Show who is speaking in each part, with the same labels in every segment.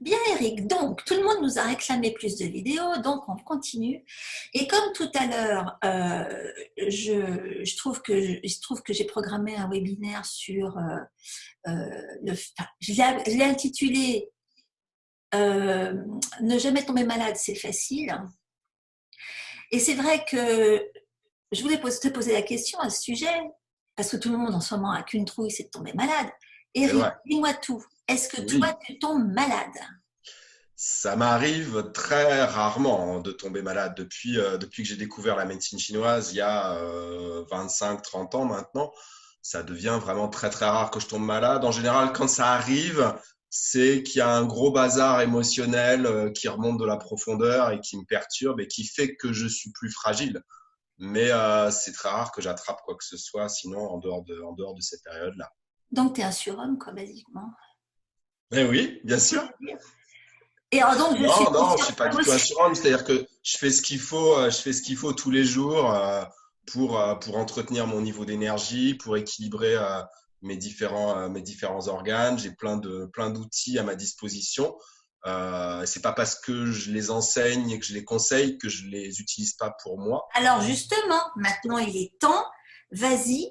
Speaker 1: Bien, Eric. Donc, tout le monde nous a réclamé plus de vidéos, donc on continue. Et comme tout à l'heure, je trouve que j'ai programmé un webinaire sur enfin, je l'ai intitulé Ne jamais tomber malade, c'est facile. Et c'est vrai que je voulais te poser la question à ce sujet, parce que tout le monde en ce moment a qu'une trouille, c'est de tomber malade.
Speaker 2: C'est
Speaker 1: Eric,
Speaker 2: vrai.
Speaker 1: dis-moi tout. Est-ce que toi,
Speaker 2: Oui.
Speaker 1: tu tombes malade?
Speaker 2: Ça m'arrive très rarement de tomber malade depuis que j'ai découvert la médecine chinoise il y a 25-30 ans maintenant. Ça devient vraiment très très rare que je tombe malade. En général, quand ça arrive, c'est qu'il y a un gros bazar émotionnel qui remonte de la profondeur et qui me perturbe et qui fait que je suis plus fragile. Mais c'est très rare que j'attrape quoi que ce soit, sinon en dehors de cette période-là.
Speaker 1: Donc, tu es un surhomme, quoi, basiquement.
Speaker 2: Eh oui, bien sûr.
Speaker 1: Et alors, donc, je suis
Speaker 2: Non, non, je
Speaker 1: consciente
Speaker 2: suis pas du tout un
Speaker 1: aussi.
Speaker 2: surhomme. C'est-à-dire que je fais ce qu'il faut, je fais ce qu'il faut tous les jours pour entretenir mon niveau d'énergie, pour équilibrer mes différents organes. J'ai plein d'outils à ma disposition. C'est pas parce que je les enseigne et que je les conseille que je les utilise pas pour moi.
Speaker 1: Alors, justement, maintenant, il est temps. Vas-y,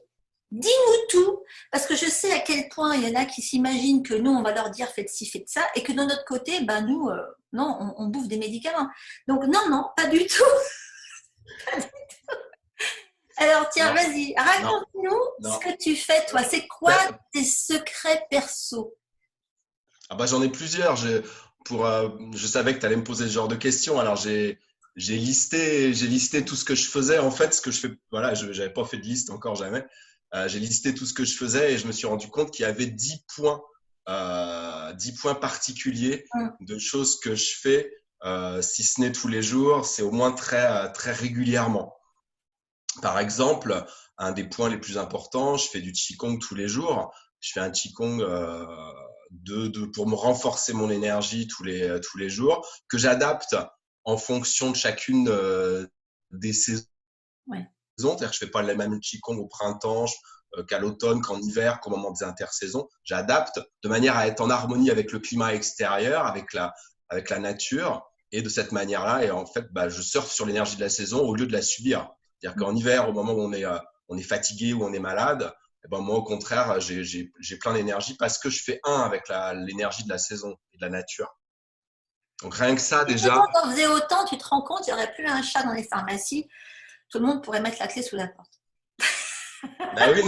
Speaker 1: dis-nous tout. Parce que je sais à quel point il y en a qui s'imaginent que nous, on va leur dire faites ci, faites ça. Et que de notre côté, ben, nous, non, on bouffe des médicaments. Donc, non, non, pas du tout. Alors, tiens,
Speaker 2: Non,
Speaker 1: vas-y,
Speaker 2: non,
Speaker 1: raconte-nous ce
Speaker 2: non.
Speaker 1: que tu fais, toi. C'est quoi
Speaker 2: Ben,
Speaker 1: tes secrets perso?
Speaker 2: ah bah, j'en ai plusieurs. Je savais que tu allais me poser ce genre de questions. Alors j'ai listé tout ce que je faisais. En fait, ce que je fais, voilà, je n'avais pas fait de liste encore jamais. J'ai listé tout ce que je faisais et je me suis rendu compte qu'il y avait 10 points particuliers
Speaker 1: Hum.
Speaker 2: de choses que je fais. Si ce n'est tous les jours, c'est au moins très régulièrement. Par exemple, un des points les plus importants, je fais du Qigong tous les jours. Je fais un Qigong pour me renforcer mon énergie tous les jours, que j'adapte en fonction de chacune des saisons.
Speaker 1: Ouais.
Speaker 2: C'est-à-dire que je fais pas le même Qigong au printemps qu'à l'automne, qu'en hiver, qu'au moment des intersaisons. J'adapte de manière à être en harmonie avec le climat extérieur, avec la nature. Et de cette manière-là, et en fait, bah, je surfe sur l'énergie de la saison au lieu de la subir. C'est-à-dire qu'en hiver, au moment où on est fatigué ou on est malade, eh ben moi, au contraire, j'ai plein d'énergie parce que je fais un avec l'énergie de la saison et de la nature. Donc rien que ça,
Speaker 1: Si tout le
Speaker 2: déjà,
Speaker 1: monde en faisait autant, tu te rends compte, il n'y aurait plus un chat dans les pharmacies. Tout le monde pourrait mettre la clé sous la porte.
Speaker 2: bah oui,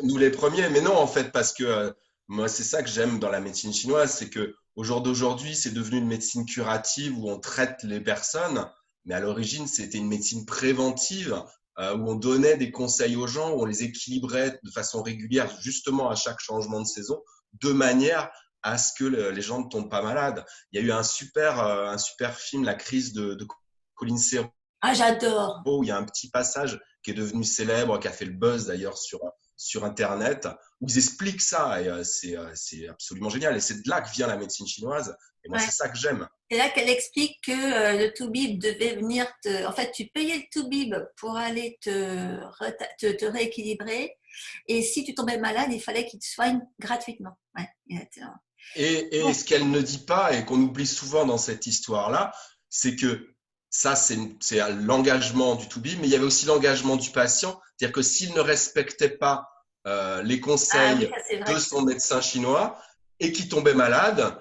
Speaker 2: nous les premiers, mais non, en fait, parce que moi, c'est ça que j'aime dans la médecine chinoise, c'est que au jour d'aujourd'hui, c'est devenu une médecine curative où on traite les personnes, mais à l'origine, c'était une médecine préventive où on donnait des conseils aux gens, où on les équilibrait de façon régulière, justement à chaque changement de saison, de manière à ce que les gens ne tombent pas malades. Il y a eu un super film, La crise de Colin Serrault,
Speaker 1: Ah, j'adore.
Speaker 2: où il y a un petit passage qui est devenu célèbre, qui a fait le buzz d'ailleurs sur Internet, où ils expliquent ça et c'est absolument génial. Et c'est de là que vient la médecine chinoise. Et moi,
Speaker 1: Ouais.
Speaker 2: c'est ça que j'aime.
Speaker 1: C'est là qu'elle explique que le Toubib devait venir te. En fait, tu payais le Toubib pour aller te rééquilibrer. Et si tu tombais malade, il fallait qu'il te soigne gratuitement. Ouais, exactement.
Speaker 2: Et
Speaker 1: Bon.
Speaker 2: ce qu'elle ne dit pas et qu'on oublie souvent dans cette histoire-là, c'est que ça, c'est l'engagement du to-be, mais il y avait aussi l'engagement du patient. C'est-à-dire que s'il ne respectait pas les
Speaker 1: Ah oui,
Speaker 2: conseils
Speaker 1: ça c'est
Speaker 2: de
Speaker 1: vrai.
Speaker 2: son médecin chinois et qui tombait malade,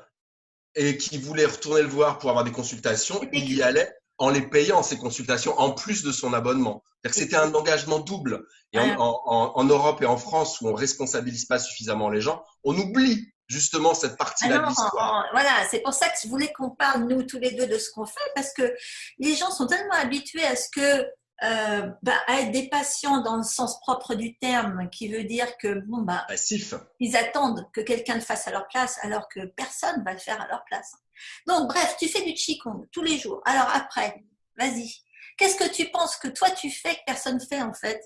Speaker 2: et qui voulait retourner le voir pour avoir des consultations,
Speaker 1: C'était
Speaker 2: il y
Speaker 1: que.
Speaker 2: allait en les payant ces consultations en plus de son abonnement. C'était un engagement double. Et en,
Speaker 1: Voilà.
Speaker 2: en, en Europe et en France, où on responsabilise pas suffisamment les gens, on oublie justement cette
Speaker 1: Ah
Speaker 2: partie-là
Speaker 1: non,
Speaker 2: de l'histoire.
Speaker 1: voilà, c'est pour ça que je voulais qu'on parle, nous, tous les deux, de ce qu'on fait, parce que les gens sont tellement habitués à ce que, à être des patients dans le sens propre du terme, qui veut dire que, bon, bah,
Speaker 2: Passif.
Speaker 1: ils attendent que quelqu'un le fasse à leur place, alors que personne ne va le faire à leur place. Donc, bref, tu fais du Qigong tous les jours. Alors après, vas-y. Qu'est-ce que tu penses que toi tu fais que personne ne fait en fait?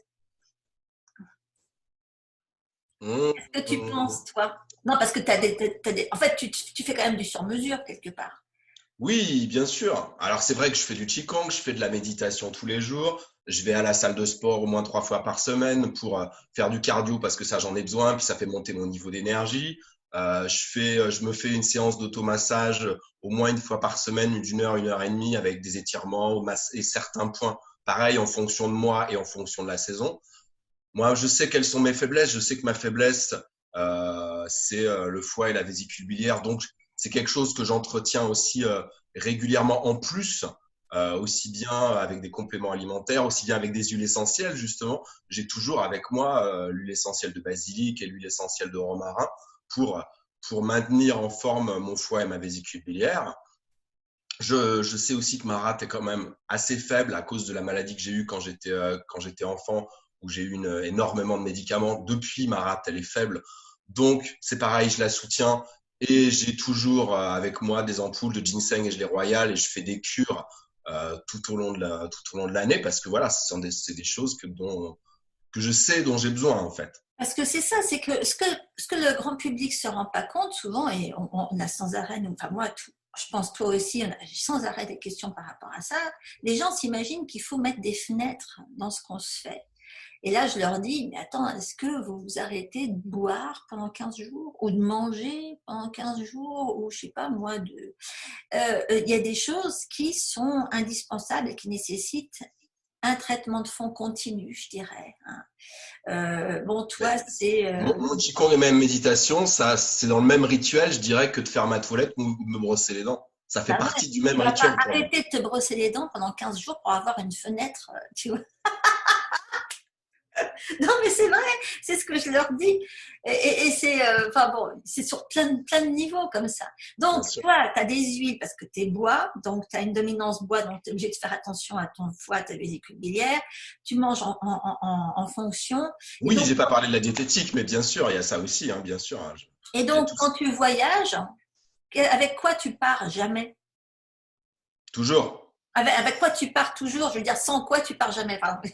Speaker 1: Qu'est-ce que tu penses, toi? Non, parce que en fait, tu fais quand même du sur-mesure quelque part.
Speaker 2: Oui, bien sûr. Alors c'est vrai que je fais du Qigong, je fais de la méditation tous les jours. Je vais à la salle de sport au moins 3 fois par semaine pour faire du cardio parce que ça j'en ai besoin, puis ça fait monter mon niveau d'énergie. Je me fais une séance d'automassage au moins une fois par semaine, une heure et demie, avec des étirements et certains points, pareil en fonction de moi et en fonction de la saison. Moi, je sais quelles sont mes faiblesses. Je sais que ma faiblesse, c'est le foie et la vésicule biliaire. Donc, c'est quelque chose que j'entretiens aussi régulièrement en plus, aussi bien avec des compléments alimentaires, aussi bien avec des huiles essentielles, justement. J'ai toujours avec moi l'huile essentielle de basilic et l'huile essentielle de romarin pour, pour maintenir en forme mon foie et ma vésicule biliaire. Je sais aussi que ma rate est quand même assez faible à cause de la maladie que j'ai eue quand j'étais enfant, où j'ai eu énormément de médicaments. Depuis, ma rate, elle est faible. Donc, c'est pareil, je la soutiens. Et j'ai toujours avec moi des ampoules de ginseng et gelée royale et je fais des cures tout au long de l'année parce que voilà, c'est des choses que je sais dont j'ai besoin en fait.
Speaker 1: Parce que c'est ça, c'est que ce que le grand public se rend pas compte souvent, et on a sans arrêt, enfin moi, je pense toi aussi, on a sans arrêt des questions par rapport à ça. Les gens s'imaginent qu'il faut mettre des fenêtres dans ce qu'on se fait. Et là, je leur dis, mais attends, est-ce que vous vous arrêtez de boire pendant 15 jours ou de manger pendant 15 jours ou je sais pas moi, il y a des choses qui sont indispensables et qui nécessitent un traitement de fond continu, je dirais. Bon, toi, c'est…
Speaker 2: Mon Qigong et même méditation, ça, c'est dans le même rituel, je dirais, que de faire ma toilette ou me brosser les dents. Ça fait
Speaker 1: bah ouais,
Speaker 2: partie du
Speaker 1: tu
Speaker 2: même
Speaker 1: vas pas
Speaker 2: rituel pour moi.
Speaker 1: arrêter de te brosser les dents pendant 15 jours pour avoir une fenêtre, tu vois. Non, mais c'est vrai, c'est ce que je leur dis. Et c'est, enfin bon, c'est sur plein de niveaux comme ça.
Speaker 2: Bien
Speaker 1: Donc,
Speaker 2: sûr.
Speaker 1: toi, tu as des huiles parce que tu es bois, donc tu as une dominance bois, donc tu es obligé de faire attention à ton foie, à ta vésicule biliaire. Tu manges en fonction. Et
Speaker 2: Oui,
Speaker 1: donc,
Speaker 2: j'ai pas parlé de la diététique, mais bien sûr, il y a ça aussi, hein, bien sûr. J'ai tout
Speaker 1: quand
Speaker 2: ça.
Speaker 1: tu voyages, avec quoi tu pars jamais?
Speaker 2: Toujours.
Speaker 1: Avec quoi tu pars toujours? Je veux dire, sans quoi tu pars jamais, pardon.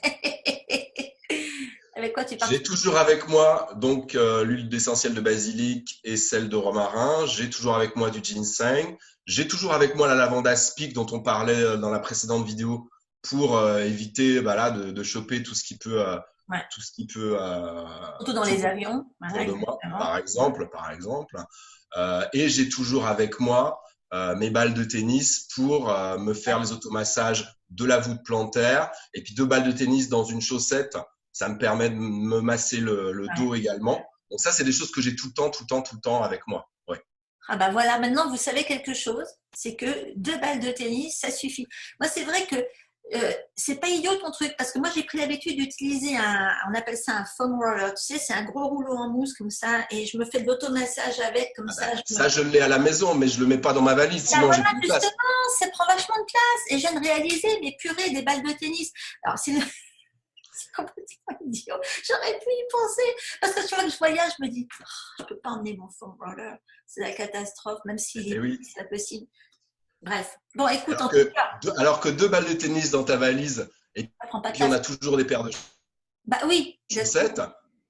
Speaker 1: Avec quoi tu pars
Speaker 2: J'ai
Speaker 1: toujours?
Speaker 2: toujours avec moi donc l'huile d'essentiel de basilic et celle de romarin. J'ai toujours avec moi du ginseng. J'ai toujours avec moi la lavande aspic dont on parlait dans la précédente vidéo pour éviter bah, là, de choper
Speaker 1: Ouais.
Speaker 2: tout ce qui peut
Speaker 1: Surtout dans les
Speaker 2: tourner
Speaker 1: avions. Voilà,
Speaker 2: autour de moi,
Speaker 1: exactement.
Speaker 2: par exemple. Et j'ai toujours avec moi mes balles de tennis pour me faire
Speaker 1: Ouais.
Speaker 2: les automassages de la voûte plantaire et puis deux balles de tennis dans une chaussette. Ça me permet de me masser le
Speaker 1: Ouais.
Speaker 2: dos également. Donc ça, c'est des choses que j'ai tout le temps avec moi. Ouais.
Speaker 1: Ah bah voilà, maintenant vous savez quelque chose, c'est que 2 balles de tennis, ça suffit. Moi, c'est vrai que c'est pas idiot ton truc, parce que moi j'ai pris l'habitude d'utiliser on appelle ça un foam roller, tu sais, c'est un gros rouleau en mousse comme ça, et je me fais de l'automassage avec, comme
Speaker 2: Ah
Speaker 1: ça,
Speaker 2: ben, ça, je l'ai à la maison, mais je le mets pas dans ma valise,
Speaker 1: Bah
Speaker 2: sinon
Speaker 1: voilà,
Speaker 2: j'ai plus de place.
Speaker 1: justement, ça prend vachement de place, et je viens de réaliser, mais purée, des balles de tennis. Alors, c'est complètement idiot. J'aurais pu y penser. Parce que tu vois que je voyage, je me dis, oh, je peux pas emmener mon foam roller. C'est la catastrophe, même s'il
Speaker 2: Et
Speaker 1: est
Speaker 2: oui.
Speaker 1: c'est possible. Bref. Bon, écoute,
Speaker 2: Alors
Speaker 1: en tout
Speaker 2: que,
Speaker 1: cas,
Speaker 2: alors que deux balles de tennis dans ta valise, et
Speaker 1: ça prend pas de
Speaker 2: puis on
Speaker 1: place.
Speaker 2: a toujours des paires de
Speaker 1: Bah oui,
Speaker 2: chaussettes,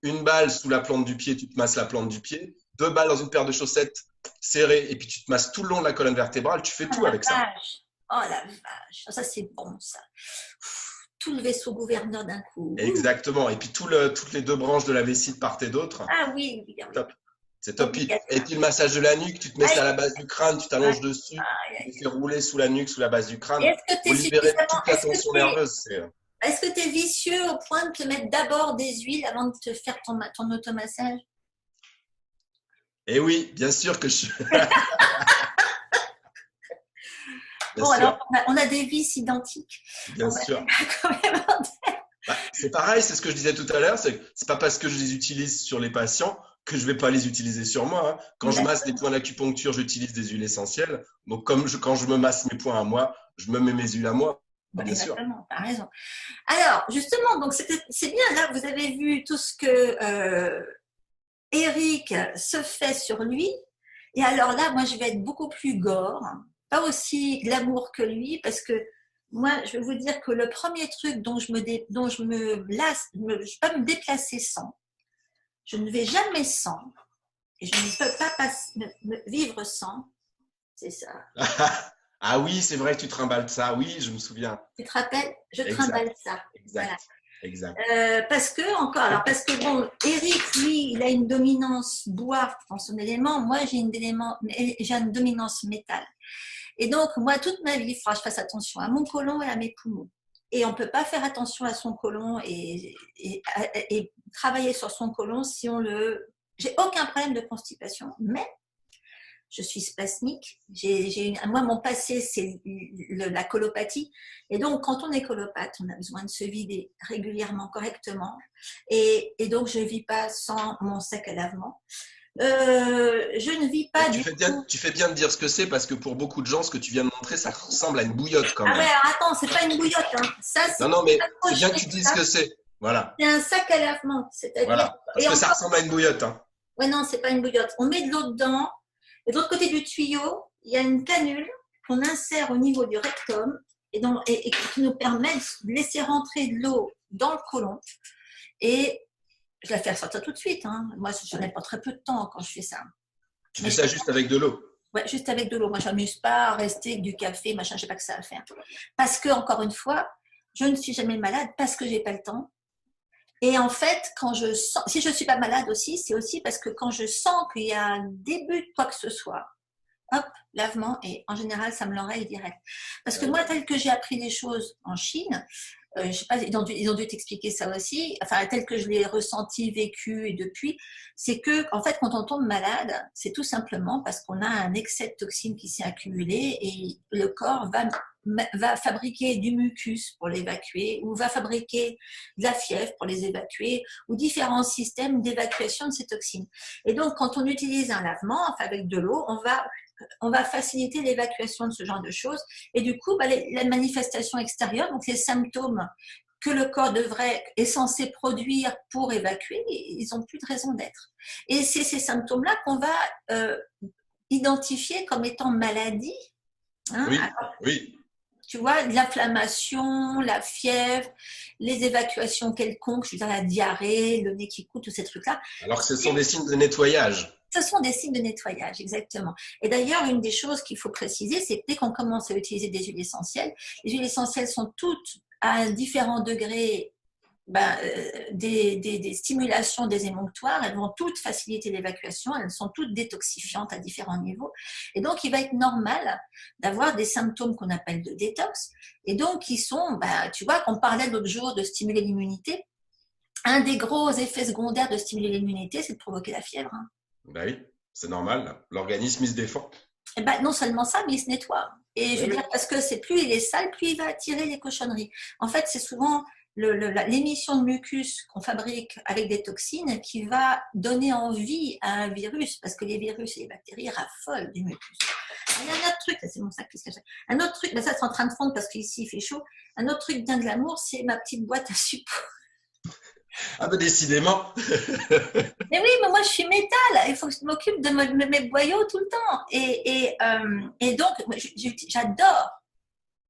Speaker 2: une balle sous la plante du pied, tu te masses la plante du pied, deux balles dans une paire de chaussettes serrées, et puis tu te masses tout le long de la colonne vertébrale, tu fais
Speaker 1: oh
Speaker 2: tout
Speaker 1: la
Speaker 2: avec ça.
Speaker 1: vache. Oh la vache. Ça, c'est bon, ça. Tout le vaisseau gouverneur d'un coup. Ouh.
Speaker 2: Exactement. Et puis toutes les deux branches de la vessie de part et d'autre,
Speaker 1: Ah oui, oui, oui.
Speaker 2: top. C'est top. Et
Speaker 1: Obligatoire.
Speaker 2: puis le massage de la nuque, tu te mets
Speaker 1: Aïe,
Speaker 2: ça à la base du crâne, tu
Speaker 1: aïe,
Speaker 2: t'allonges dessus,
Speaker 1: aïe,
Speaker 2: tu les
Speaker 1: aïe.
Speaker 2: fais rouler sous la nuque, sous la base du
Speaker 1: Et
Speaker 2: crâne pour libérer toute la tension nerveuse.
Speaker 1: est-ce que tu es vicieux au point de te mettre d'abord des huiles avant de te faire ton automassage?
Speaker 2: Et oui, bien sûr que je. Bien
Speaker 1: Bon, alors,
Speaker 2: sûr,
Speaker 1: on a des vices identiques.
Speaker 2: bien
Speaker 1: On va
Speaker 2: sûr.
Speaker 1: quand même.
Speaker 2: Bah, c'est pareil, c'est ce que je disais tout à l'heure, c'est pas parce que je les utilise sur les patients que je vais pas les utiliser sur moi, hein. Quand je masse des points d'acupuncture, j'utilise des huiles essentielles. Donc quand je me masse mes points à moi, je me mets mes huiles à moi, bien sûr.
Speaker 1: Exactement, tu as raison. Alors, justement, donc c'est bien, là, vous avez vu tout ce que Eric se fait sur lui. Et alors là, moi, je vais être beaucoup plus gore, pas aussi glamour que lui, parce que moi, je vais vous dire que le premier truc dont je me lasse, je ne vais pas me déplacer sans. Je ne vais jamais sans. Et je ne peux pas vivre sans. C'est ça.
Speaker 2: Ah oui, c'est vrai que tu trimbales ça. Oui, je me souviens.
Speaker 1: Tu te rappelles? Je
Speaker 2: Exact,
Speaker 1: trimballe ça. Voilà.
Speaker 2: exact. Exact.
Speaker 1: Parce que bon, Eric, lui, il a une dominance bois dans son élément. Moi, j'ai une dominance métal. Et donc, moi, toute ma vie, il faudra que je fasse attention à mon côlon et à mes poumons. Et on ne peut pas faire attention à son côlon et travailler sur son côlon si on le... J'ai aucun problème de constipation, mais je suis spasmique. Moi, mon passé, c'est la colopathie. Et donc, quand on est colopathe, on a besoin de se vider régulièrement, correctement. Et donc, je ne vis pas sans mon sac à lavement. Je ne vis pas du tout.
Speaker 2: Tu fais bien de dire ce que c'est parce que pour beaucoup de gens, ce que tu viens de montrer, ça ressemble à une bouillotte quand même.
Speaker 1: Ah ouais, alors attends, c'est pas une bouillotte. Hein. Ça,
Speaker 2: non, mais c'est bien que tu dises ce que c'est. Voilà.
Speaker 1: C'est un sac à lavement. C'est-à-dire.
Speaker 2: Voilà. Parce que ça ressemble à une bouillotte. Hein.
Speaker 1: Ouais, non, c'est pas une bouillotte. On met de l'eau dedans. Et de l'autre côté du tuyau, il y a une canule qu'on insère au niveau du rectum et qui nous permet de laisser rentrer de l'eau dans le côlon. Et je la fais sortir tout de suite. Hein. Moi, je n'ai pas très peu de temps quand je fais ça.
Speaker 2: Tu fais ça juste avec de l'eau?
Speaker 1: Ouais, juste avec de l'eau. Moi, je ne m'amuse pas à rester avec du café, machin, je ne sais pas que ça à faire. Parce que, encore une fois, je ne suis jamais malade parce que je n'ai pas le temps. Et en fait, si je ne suis pas malade aussi, c'est aussi parce que quand je sens qu'il y a un début de quoi que ce soit, hop, lavement, et en général, ça me l'enraye direct. Parce que moi, tel que j'ai appris les choses en Chine, je sais pas, ils ont dû t'expliquer ça aussi, enfin, tel que je l'ai ressenti, vécu et depuis, c'est que, en fait, quand on tombe malade, c'est tout simplement parce qu'on a un excès de toxines qui s'est accumulé et le corps va fabriquer du mucus pour l'évacuer ou va fabriquer de la fièvre pour les évacuer ou différents systèmes d'évacuation de ces toxines. Et donc, quand on utilise un lavement, enfin, avec de l'eau, on va faciliter l'évacuation de ce genre de choses. Et du coup, la manifestation extérieure, donc les symptômes que le corps est censé produire pour évacuer, ils n'ont plus de raison d'être. Et c'est ces symptômes-là qu'on va identifier comme étant maladie.
Speaker 2: Hein. Oui, oui.
Speaker 1: Tu vois, l'inflammation, la fièvre, les évacuations quelconques, je veux dire la diarrhée, le nez qui coule, tous ces trucs-là.
Speaker 2: Alors que ce sont des signes de nettoyage.
Speaker 1: Ce sont des signes de nettoyage, exactement. Et d'ailleurs, une des choses qu'il faut préciser, c'est que dès qu'on commence à utiliser des huiles essentielles, les huiles essentielles sont toutes à différents degrés des stimulations des émonctoires. Elles vont toutes faciliter l'évacuation, elles sont toutes détoxifiantes à différents niveaux. Et donc, il va être normal d'avoir des symptômes qu'on appelle de détox. Et donc, qui sont, tu vois, qu'on parlait l'autre jour de stimuler l'immunité. Un des gros effets secondaires de stimuler l'immunité, c'est de provoquer la fièvre. Hein.
Speaker 2: Ben oui, c'est normal. L'organisme, il se défend.
Speaker 1: Et non seulement ça, mais il se nettoie. Et je veux dire, parce que plus il est sale, plus il va attirer les cochonneries. En fait, c'est souvent l'émission de mucus qu'on fabrique avec des toxines qui va donner envie à un virus, parce que les virus et les bactéries raffolent du mucus. Alors, il y a un autre truc, c'est mon sac qui se cache. Un autre truc, ça c'est en train de fondre parce qu'ici il fait chaud. Un autre truc bien glamour, c'est ma petite boîte à suppos.
Speaker 2: Ah ben décidément.
Speaker 1: Mais oui, mais moi je suis métal, il faut que je m'occupe de mes boyaux tout le temps. Et donc, j'adore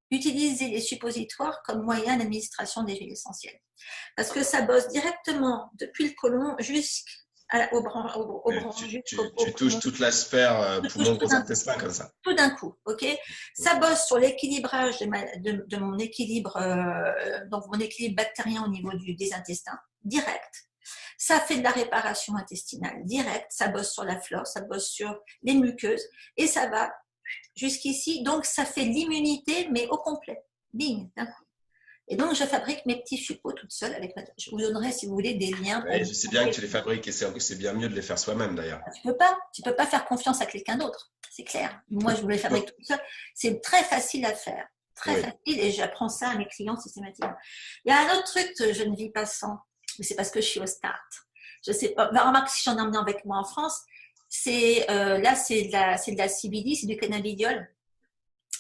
Speaker 1: utiliser les suppositoires comme moyen d'administration des huiles essentielles. Parce que ça bosse directement depuis le côlon jusqu'au branche.
Speaker 2: Tu touches toute la sphère poumon, gros intestin comme ça.
Speaker 1: Tout d'un coup, ok. Ça bosse sur l'équilibrage de mon équilibre, donc mon équilibre bactérien au niveau des intestins, direct. Ça fait de la réparation intestinale directe, ça bosse sur la flore, ça bosse sur les muqueuses et ça va jusqu'ici. Donc, ça fait l'immunité, mais au complet. Bing, d'un coup. Et donc, je fabrique mes petits suppos toute seule. Je vous donnerai, si vous voulez, des liens.
Speaker 2: Oui, je sais bien que tu les fabriques et c'est bien mieux de les faire soi-même, d'ailleurs.
Speaker 1: Tu peux pas faire confiance à quelqu'un d'autre. C'est clair. Moi, je vous les fabrique toute seule. C'est très facile à faire. Très facile. Et j'apprends ça à mes clients systématiquement. Il y a un autre truc que je ne vis pas sans. Mais c'est parce que je suis au start. Je sais pas. Remarque, si j'en ai emmené avec moi en France, c'est de la CBD, c'est du cannabidiol.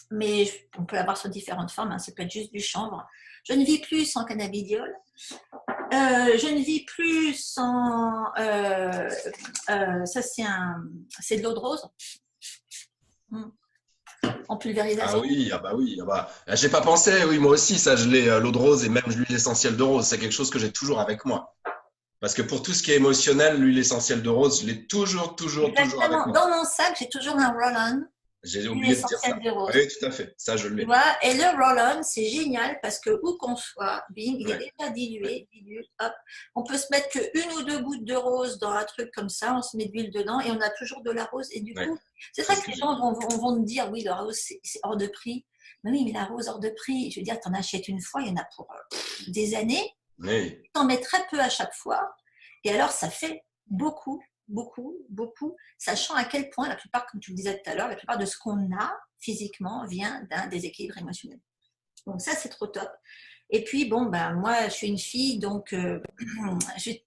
Speaker 1: Mais on peut l'avoir sur différentes formes. Hein. Ça peut être juste du chanvre. Je ne vis plus sans cannabidiol. Je ne vis plus sans... ça, c'est de l'eau de rose. En pulvérisation.
Speaker 2: Ah oui, j'ai pas pensé, oui, moi aussi, ça, je l'ai, l'eau de rose et même l'huile essentielle de rose, c'est quelque chose que j'ai toujours avec moi. Parce que pour tout ce qui est émotionnel, l'huile essentielle de rose, je l'ai toujours avec moi.
Speaker 1: Dans mon sac, j'ai toujours un roll-on
Speaker 2: J'ai
Speaker 1: L'huile
Speaker 2: oublié de dire
Speaker 1: essentielle
Speaker 2: ça.
Speaker 1: de rose.
Speaker 2: Oui, tout à fait. Ça, je
Speaker 1: Tu
Speaker 2: l'ai.
Speaker 1: vois, et le roll-on, c'est génial parce que où qu'on soit, bing, il est
Speaker 2: Ouais,
Speaker 1: déjà
Speaker 2: ouais,
Speaker 1: dilué, dilué, hop. On peut se mettre que une ou deux gouttes de rose dans un truc comme ça, on se met de l'huile dedans et on a toujours de la rose. Et du
Speaker 2: ouais.
Speaker 1: coup, c'est
Speaker 2: C'est
Speaker 1: vrai
Speaker 2: ce
Speaker 1: que
Speaker 2: que
Speaker 1: les
Speaker 2: j'ai
Speaker 1: gens
Speaker 2: dit.
Speaker 1: vont me dire, oui, la rose, c'est hors de prix. Mais oui, mais la rose hors de prix, je veux dire, tu en achètes une fois, il y en a pour des années,
Speaker 2: Oui,
Speaker 1: tu en mets très peu à chaque fois. Et alors, ça fait beaucoup, beaucoup, beaucoup, sachant à quel point la plupart, comme tu le disais tout à l'heure, la plupart de ce qu'on a physiquement vient d'un déséquilibre émotionnel. Donc ça, c'est trop top. Et puis, bon, ben, moi, je suis une fille, donc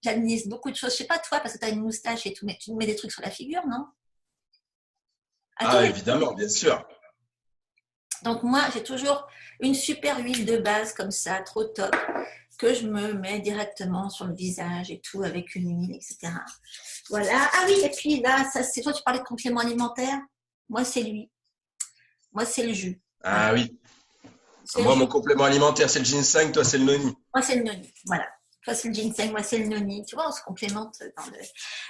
Speaker 1: j'administre beaucoup de choses. Je sais pas toi, parce que tu as une moustache et tout, mais tu me mets des trucs sur la figure, non? À toi
Speaker 2: ah,
Speaker 1: aussi.
Speaker 2: évidemment, bien sûr.
Speaker 1: Donc moi, j'ai toujours une super huile de base comme ça, trop top, que je me mets directement sur le visage et tout, avec une huile, etc. Voilà. Ah oui, et puis là, ça, c'est toi, tu parlais de complément alimentaire. Moi, c'est lui. Moi, c'est le jus. Voilà.
Speaker 2: Ah oui.
Speaker 1: C'est le
Speaker 2: Moi, mon
Speaker 1: jus.
Speaker 2: complément alimentaire, c'est le ginseng, toi, c'est le noni.
Speaker 1: Moi, c'est le noni. Voilà. Toi, c'est le ginseng, moi, c'est le noni. Tu vois, on se complémente dans le.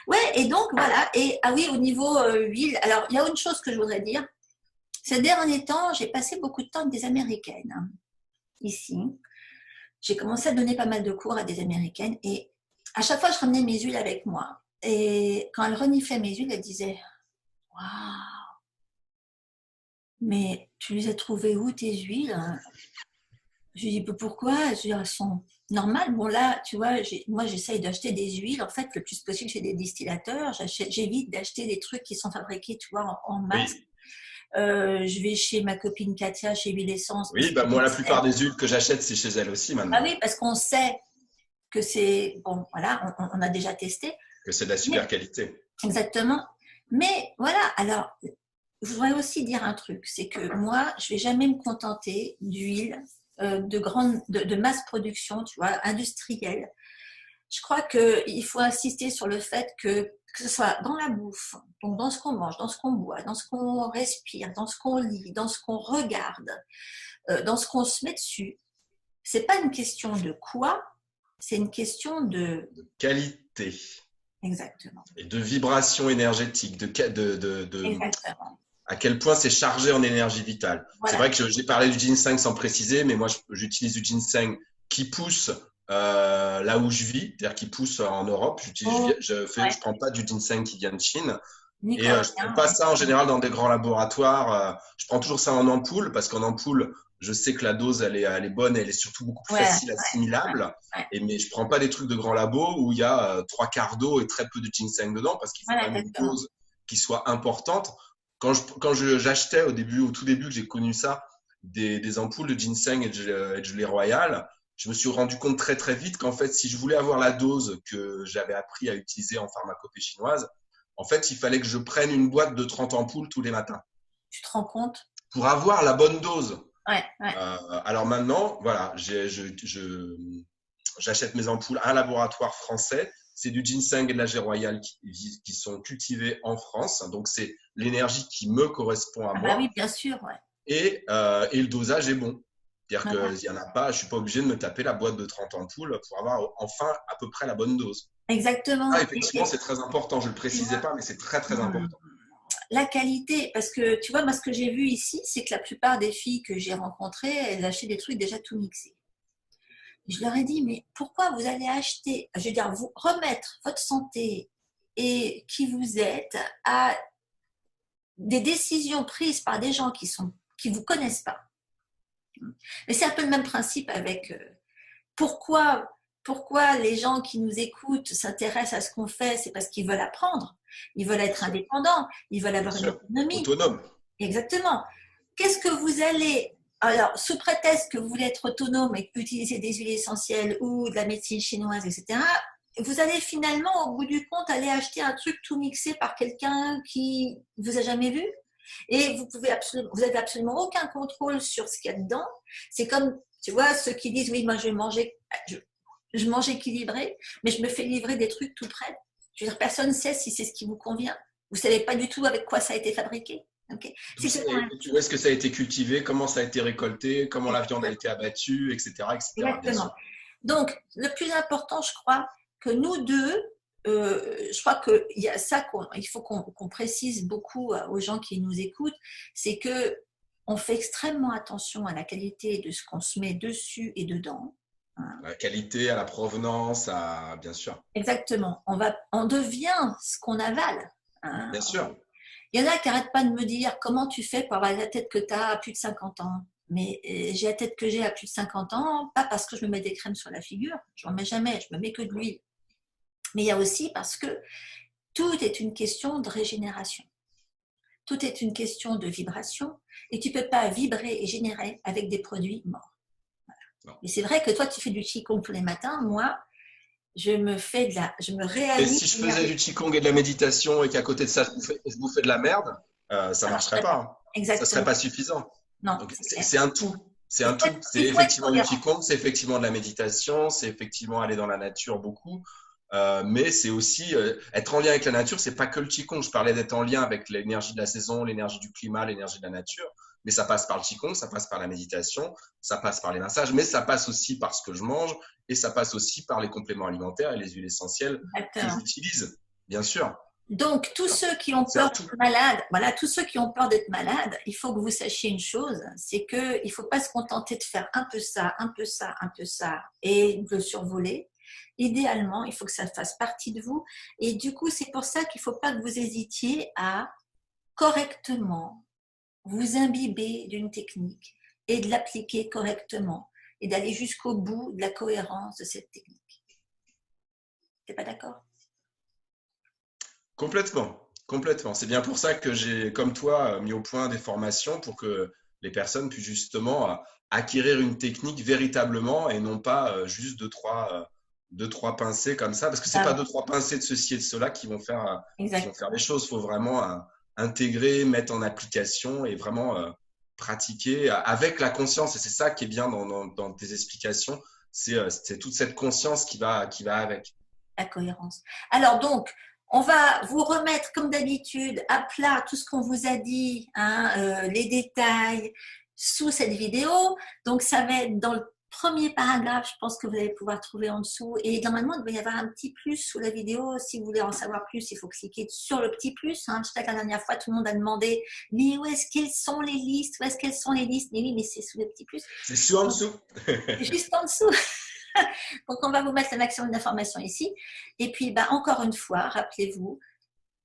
Speaker 1: Ouais, et donc, voilà. Et ah oui, au niveau huile, alors, il y a une chose que je voudrais dire. Ces derniers temps, j'ai passé beaucoup de temps avec des Américaines, hein, ici. J'ai commencé à donner pas mal de cours à des Américaines et à chaque fois, je ramenais mes huiles avec moi. Et quand elles reniflaient mes huiles, elles disaient waouh, mais tu les as trouvées où tes huiles? Je lui dis pourquoi? Je dis, elles sont normales. Bon, là, tu vois, moi, j'essaye d'acheter des huiles. En fait, le plus possible chez des distillateurs. J'évite d'acheter des trucs qui sont fabriqués, tu vois, en masse.
Speaker 2: Oui,
Speaker 1: Je vais chez ma copine Katia, chez Huile Essence, parce
Speaker 2: oui, bah moi,
Speaker 1: qu'on
Speaker 2: la
Speaker 1: sait.
Speaker 2: plupart des huiles que j'achète, c'est chez elle aussi
Speaker 1: Ah
Speaker 2: maintenant,
Speaker 1: oui, parce qu'on sait que c'est bon, voilà, on a déjà testé.
Speaker 2: que c'est de la
Speaker 1: Mais
Speaker 2: super qualité.
Speaker 1: exactement. Mais voilà, alors, je voudrais aussi dire un truc, c'est que moi, je vais jamais me contenter d'huile de masse production, tu vois, industrielle. Je crois qu'il faut insister sur le fait que ce soit dans la bouffe, donc dans ce qu'on mange, dans ce qu'on boit, dans ce qu'on respire, dans ce qu'on lit, dans ce qu'on regarde, dans ce qu'on se met dessus, c'est pas une question de quoi, c'est une question de
Speaker 2: Qualité
Speaker 1: exactement,
Speaker 2: et de vibration énergétique,
Speaker 1: exactement.
Speaker 2: à quel point c'est chargé en énergie vitale. C'est
Speaker 1: Voilà.
Speaker 2: vrai que j'ai parlé du ginseng sans préciser, mais moi, j'utilise du ginseng qui pousse là où je vis, c'est-à-dire qui pousse en Europe.
Speaker 1: Oh,
Speaker 2: Je
Speaker 1: ouais,
Speaker 2: prends pas du ginseng qui vient de Chine. Et je prends
Speaker 1: microbien,
Speaker 2: pas
Speaker 1: ouais.
Speaker 2: ça en général dans des grands laboratoires. Je prends toujours ça en ampoule parce qu'en ampoule, je sais que la dose elle est bonne et elle est surtout beaucoup plus
Speaker 1: Ouais,
Speaker 2: facile
Speaker 1: ouais,
Speaker 2: assimilable.
Speaker 1: ouais.
Speaker 2: Et mais je prends pas des trucs de grands labos où il y a trois quarts d'eau et très peu de ginseng dedans parce qu'il faut
Speaker 1: Voilà,
Speaker 2: quand même une
Speaker 1: exactement.
Speaker 2: dose qui soit importante. J'achetais au tout début que j'ai connu ça, des ampoules de ginseng et de gelée royale, je me suis rendu compte très très vite qu'en fait, si je voulais avoir la dose que j'avais appris à utiliser en pharmacopée chinoise, en fait, il fallait que je prenne une boîte de 30 ampoules tous les matins
Speaker 1: Tu te rends compte?
Speaker 2: pour avoir la bonne dose.
Speaker 1: Ouais, ouais.
Speaker 2: Alors maintenant, voilà, j'achète mes ampoules à un laboratoire français. C'est du ginseng et de la gelée royale qui sont cultivés en France. Donc, c'est l'énergie qui me correspond à
Speaker 1: Ah bah oui,
Speaker 2: moi.
Speaker 1: bien sûr, ouais.
Speaker 2: Et le dosage est bon. C'est-à-dire
Speaker 1: Voilà.
Speaker 2: qu'il y en a pas, je suis pas obligé de me taper la boîte de 30 ampoules pour avoir enfin à peu près la bonne dose.
Speaker 1: Exactement.
Speaker 2: Ah, effectivement, c'est très important. Je le
Speaker 1: Tu
Speaker 2: précisais
Speaker 1: vois,
Speaker 2: pas, mais c'est très très
Speaker 1: hmm,
Speaker 2: important.
Speaker 1: la qualité, parce que tu vois, moi, ce que j'ai vu ici, c'est que la plupart des filles que j'ai rencontrées, elles achetaient des trucs déjà tout mixés. Je leur ai dit, mais pourquoi vous allez acheter, je veux dire, vous remettre votre santé et qui vous êtes à des décisions prises par des gens qui vous connaissent pas. Mais c'est un peu le même principe avec pourquoi, pourquoi les gens qui nous écoutent s'intéressent à ce qu'on fait, c'est parce qu'ils veulent apprendre, ils veulent
Speaker 2: Bien
Speaker 1: être
Speaker 2: sûr,
Speaker 1: indépendants, ils veulent
Speaker 2: bien
Speaker 1: avoir une
Speaker 2: sûr.
Speaker 1: autonomie.
Speaker 2: Autonome.
Speaker 1: Exactement. Qu'est-ce que vous allez... Alors, sous prétexte que vous voulez être autonome et utiliser des huiles essentielles ou de la médecine chinoise, etc., vous allez finalement, au bout du compte, aller acheter un truc tout mixé par quelqu'un qui vous a jamais vu. Et vous avez absolument aucun contrôle sur ce qu'il y a dedans. C'est comme, tu vois, ceux qui disent, oui, moi je vais manger, je mange équilibré, mais je me fais livrer des trucs tout prêts. Je veux dire, personne ne sait si c'est ce qui vous convient. Vous ne savez pas du tout avec quoi ça a été fabriqué. Okay. C'est exactement la même
Speaker 2: Où
Speaker 1: chose.
Speaker 2: est-ce que ça a été cultivé, comment ça a été récolté, comment la viande a été abattue, etc., etc., bien
Speaker 1: Exactement.
Speaker 2: sûr.
Speaker 1: Donc, le plus important, je crois, que nous deux, je crois qu'il y a ça il faut qu'on précise beaucoup aux gens qui nous écoutent, c'est que on fait extrêmement attention à la qualité de ce qu'on se met dessus et dedans. Hein.
Speaker 2: À la qualité, à la provenance, à bien sûr.
Speaker 1: Exactement. On devient ce qu'on avale. Hein.
Speaker 2: Bien sûr.
Speaker 1: Il y en a qui n'arrêtent pas de me dire comment tu fais pour avoir la tête que tu as à plus de 50 ans. Mais j'ai la tête que j'ai à plus de 50 ans, pas parce que je me mets des crèmes sur la figure, je n'en mets jamais, je me mets que de l'huile. Mais il y a aussi parce que tout est une question de régénération. Tout est une question de vibration et tu ne peux pas vibrer et générer avec des produits morts. Voilà. Et c'est vrai que toi, tu fais du Qigong tous les matins. Moi, je me
Speaker 2: Et
Speaker 1: réalise.
Speaker 2: si je faisais du Qigong et de la méditation et qu'à côté de ça, je bouffais de la merde, ça ne marcherait pas. Hein. Ça ne serait
Speaker 1: Exactement.
Speaker 2: pas suffisant.
Speaker 1: Non,
Speaker 2: Donc,
Speaker 1: c'est clair.
Speaker 2: c'est un tout. C'est un tout. C'est
Speaker 1: Il faut être
Speaker 2: effectivement du
Speaker 1: cohérent.
Speaker 2: Qigong, c'est effectivement de la méditation, c'est effectivement aller dans la nature beaucoup. Mais c'est aussi être en lien avec la nature, c'est pas que le Qigong. Je parlais d'être en lien avec l'énergie de la saison, l'énergie du climat, l'énergie de la nature. Mais ça passe par le Qigong, ça passe par la méditation, ça passe par les massages, mais ça passe aussi par ce que je mange et ça passe aussi par les compléments alimentaires et les huiles essentielles que
Speaker 1: Exactement.
Speaker 2: j'utilise, bien sûr.
Speaker 1: Donc, tous ceux qui ont
Speaker 2: C'est un
Speaker 1: peur
Speaker 2: tout.
Speaker 1: d'être malades, voilà, tous ceux qui ont peur d'être malades, il faut que vous sachiez une chose, c'est qu'il ne faut pas se contenter de faire un peu ça, un peu ça, un peu ça, et de le survoler. Idéalement, il faut que ça fasse partie de vous. Et du coup, c'est pour ça qu'il ne faut pas que vous hésitiez à correctement vous imbiber d'une technique et de l'appliquer correctement et d'aller jusqu'au bout de la cohérence de cette technique. Tu n'es pas d'accord?
Speaker 2: Complètement, complètement. C'est bien pour ça que j'ai, comme toi, mis au point des formations pour que les personnes puissent justement acquérir une technique véritablement et non pas juste deux, trois pincées comme ça. Parce que c'est pas
Speaker 1: Ah,
Speaker 2: deux, trois pincées de ceci et de cela qui vont
Speaker 1: exact.
Speaker 2: faire les choses. Il faut vraiment intégrer, mettre en application et vraiment pratiquer avec la conscience. Et c'est ça qui est bien dans tes explications. C'est toute cette conscience qui va avec.
Speaker 1: La cohérence. Alors donc, on va vous remettre comme d'habitude à plat tout ce qu'on vous a dit, hein, les détails sous cette vidéo. Donc ça va être dans le premier paragraphe, je pense que vous allez pouvoir trouver en dessous. Et normalement, il doit y avoir un petit plus sous la vidéo. Si vous voulez en savoir plus, il faut cliquer sur le petit plus. Hein. Je sais que la dernière fois, tout le monde a demandé, mais où est-ce qu'elles sont les listes? Où est-ce qu'elles sont les listes? Mais oui, mais c'est sous le petit plus.
Speaker 2: C'est sûr en dessous.
Speaker 1: Juste en dessous. Donc, on va vous mettre le maximum d'informations ici. Et puis, bah, encore une fois, rappelez-vous,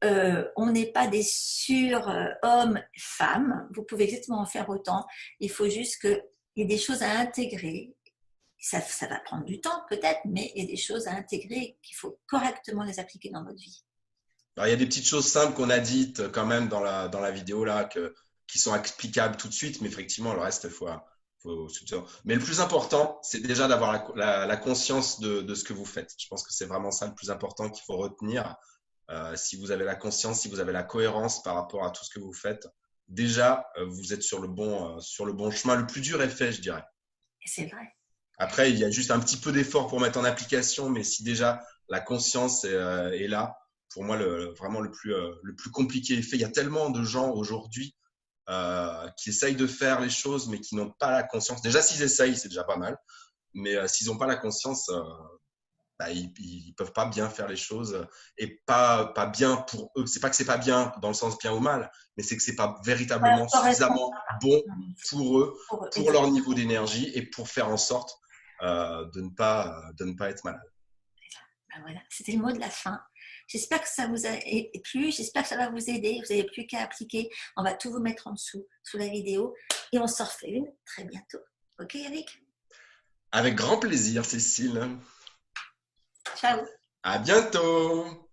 Speaker 1: on n'est pas des sur-hommes, femmes. Vous pouvez exactement en faire autant. Il faut juste qu'il y ait des choses à intégrer. Ça va prendre du temps, peut-être, mais il y a des choses à intégrer qu'il faut correctement les appliquer dans votre vie.
Speaker 2: Alors, il y a des petites choses simples qu'on a dites quand même dans la vidéo là qui sont explicables tout de suite, mais effectivement, le reste, faut. Mais le plus important, c'est déjà d'avoir la conscience de ce que vous faites. Je pense que c'est vraiment ça le plus important qu'il faut retenir. Si vous avez la conscience, si vous avez la cohérence par rapport à tout ce que vous faites, déjà, vous êtes sur le bon chemin. Le plus dur est fait, je dirais.
Speaker 1: Et c'est vrai.
Speaker 2: Après, il y a juste un petit peu d'effort pour mettre en application, mais si déjà la conscience est là, pour moi, vraiment le plus compliqué est fait. Il y a tellement de gens aujourd'hui qui essayent de faire les choses, mais qui n'ont pas la conscience. Déjà, s'ils essayent, c'est déjà pas mal. Mais s'ils n'ont pas la conscience, bah, ils ne peuvent pas bien faire les choses et pas bien pour eux. C'est pas que c'est pas bien dans le sens bien ou mal, mais c'est que c'est pas
Speaker 1: Voilà,
Speaker 2: véritablement
Speaker 1: correspond
Speaker 2: suffisamment bon pour eux,
Speaker 1: pour eux.
Speaker 2: pour leur niveau d'énergie et pour faire en sorte de ne pas être malade.
Speaker 1: Ben voilà, c'était le mot de la fin. J'espère que ça vous a plu, j'espère que ça va vous aider. Vous n'avez plus qu'à appliquer. On va tout vous mettre en dessous, sous la vidéo. Et on s'en refait une très bientôt. Ok, Eric?
Speaker 2: Avec grand plaisir, Cécile.
Speaker 1: Ciao!
Speaker 2: À bientôt!